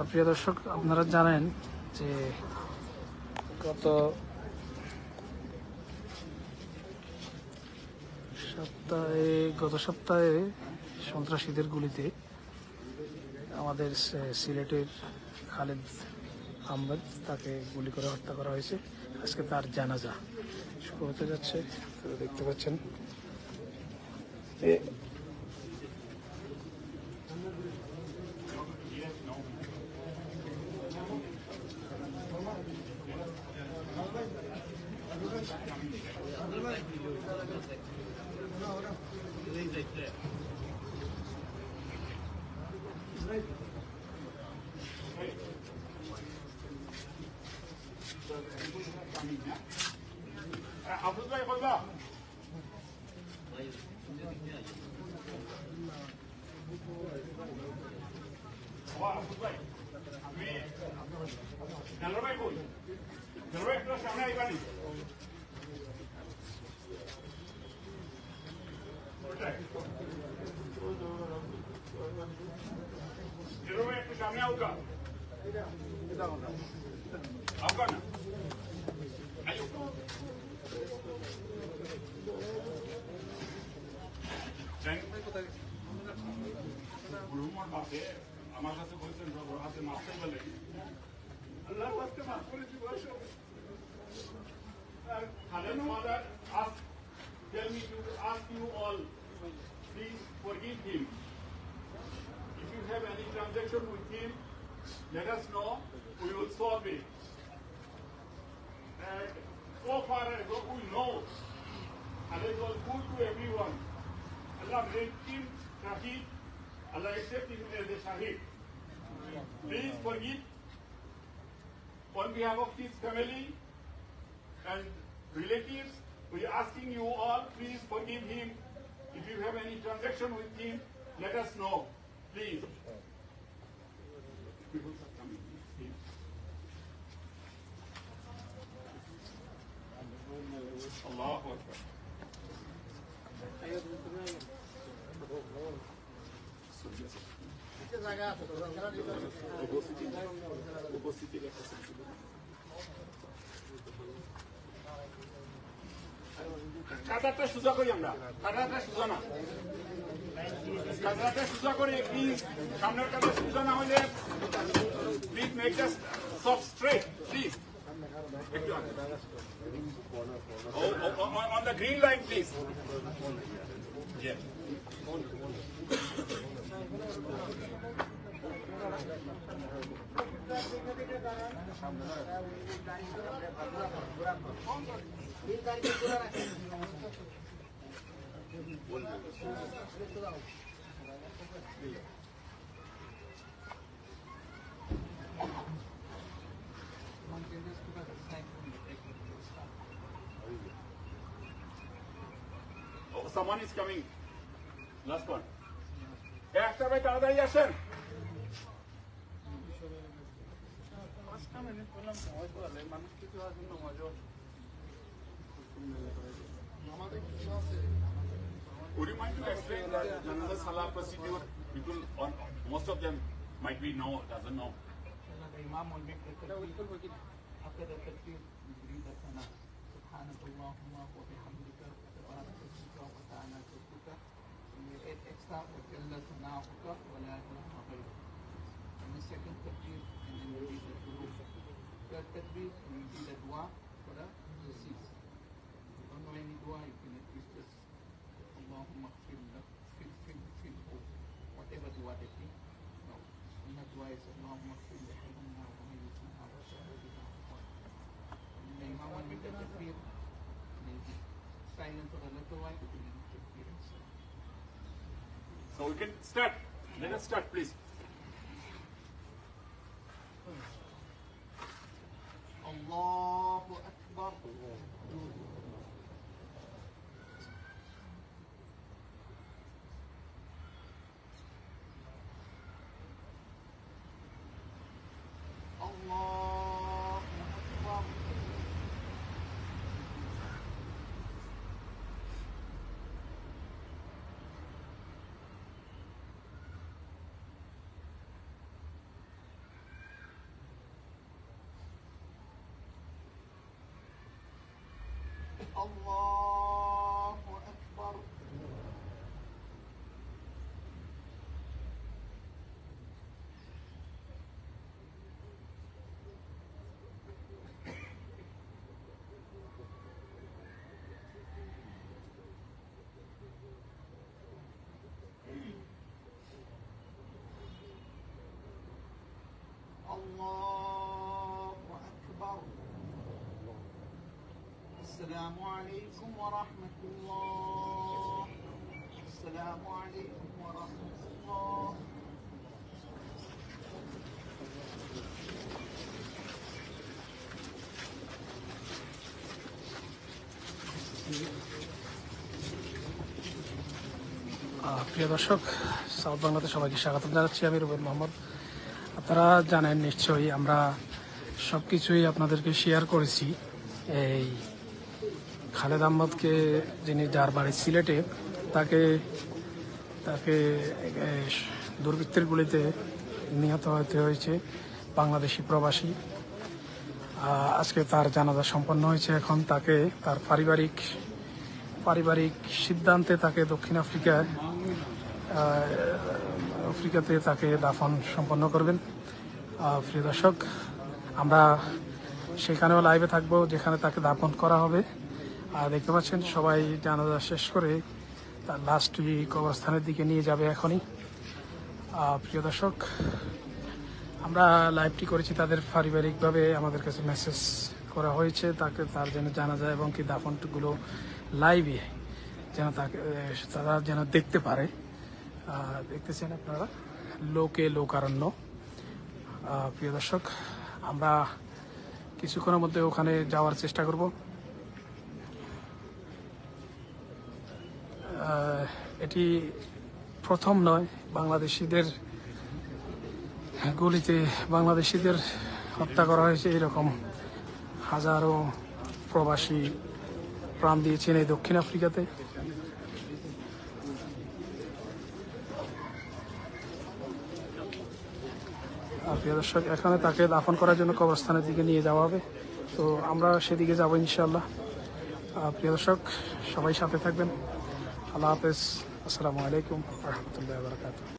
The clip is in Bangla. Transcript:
প্রিয় দর্শক, আপনারা জানেন যে গত সপ্তাহে সন্ত্রাসীদের গুলিতে আমাদের সিলেটের খালেদ আহমেদ, তাকে গুলি করে হত্যা করা হয়েছে। আজকে তার জানাজা শুরু হতে যাচ্ছে, দেখতে পাচ্ছেন। আমার কাছে বলছেন হাতে মারতে বলে আল্লাহ পাককে মাফ করে দিব। Khaled father tell me to ask you all, please forgive him. If you have any transaction with him, let us know. We will solve it. And so far as we know, Khaled was good to everyone. Allah made him Shahid. Allah accept him as a Shahid. Please forgive on behalf of his family and relatives. We are asking you all, please forgive him. If you have any transaction with him, let us know, please. People are coming. Allahu Akbar. কাঁটাটা সোজা করি আমরা, কাঁটাটা সোজা না, কাঁটাটা সোজা করে প্লিজ। সামনের কাঁটা সোজা না হলে please make the soft straight please. On the green line please. Yeah. Oh, someone is coming. Last one. একটা ভাই তাড়াতাড়ি আসেন। Would you mind to explain that another Salah procedure? People, most of them might be doesn't know. The Imam will make the takbir. After the takbir, we read the Sana. Subhanakallahumma wa bihamdika, tabaraka ismuka wa ta'ala jadduka. We add extra wa jalla sana'uka wa la ilaha ghayruk. And the second takbir, and then we read the Qur'an. Third takbir, we read the dua for the deceased. If you don't know any dua, you can at least just Allahumma fil whatever dua they think. No. And that dua is Allahumma fil lahumma wa mayyituna wa shahidina wa the Imam will make the takbir. Silence for a little while, it will be takbir. So we can start. Let us start, please. Allahu Akbar. Allahu Akbar. الله أكبر. الله أكبر. السلام عليكم ورحمة الله. السلام عليكم ورحمة الله. প্রিয় দর্শক, সাউথ বাংলাতে সবাইকে স্বাগত জানাচ্ছি। আমি রুবেল মোহাম্মদ। আপনারা জানেন নিশ্চয়ই, আমরা সব কিছুই আপনাদেরকে শেয়ার করেছি। এই খালেদ আহমদকে, যার বাড়ি সিলেটে, তাকে দুর্বৃত্তের গুলিতে নিহত হতে হয়েছে বাংলাদেশি প্রবাসী। আজকে তার জানাজা সম্পন্ন হয়েছে। এখন তাকে তার পারিবারিক সিদ্ধান্তে তাকে দক্ষিণ আফ্রিকাতে তাকে দাফন সম্পন্ন করবেন। প্রিয় দর্শক, আমরা সেখানেও লাইভে থাকবো যেখানে তাকে দাফন করা হবে। আর দেখতে পাচ্ছেন সবাই জানাজা শেষ করে তার লাস্ট কবরস্থানের দিকে নিয়ে যাবে এখনই। প্রিয় দর্শক, আমরা লাইভটি করেছি, তাদের পারিবারিকভাবে আমাদের কাছে মেসেজ করা হয়েছে তার যেন জানাজা এবং কি দাফনগুলো লাইভে যেন তারা যেন দেখতে পারে। দেখতেছেন আপনারা, লোকারণ্য। প্রিয় দর্শক, আমরা কিছুক্ষণের মধ্যে ওখানে যাওয়ার চেষ্টা করব। এটি প্রথম নয়, বাংলাদেশিদের গুলিতে বাংলাদেশিদের হত্যা করা হয়েছে। এরকম হাজারো প্রবাসী প্রাণ দিয়েছেন এই দক্ষিণ আফ্রিকাতে। প্রিয় দর্শক, এখানে তাকে দাফন করার জন্য কবরস্থানের দিকে নিয়ে যাওয়া হবে, তো আমরা সেদিকে যাবো ইনশাআল্লাহ। প্রিয় দর্শক, সবাই সাথে থাকবেন। আল্লাহ হাফেজ। আসসালামু আলাইকুম ওয়া রাহমাতুল্লাহি ওয়া বারাকাতুহু।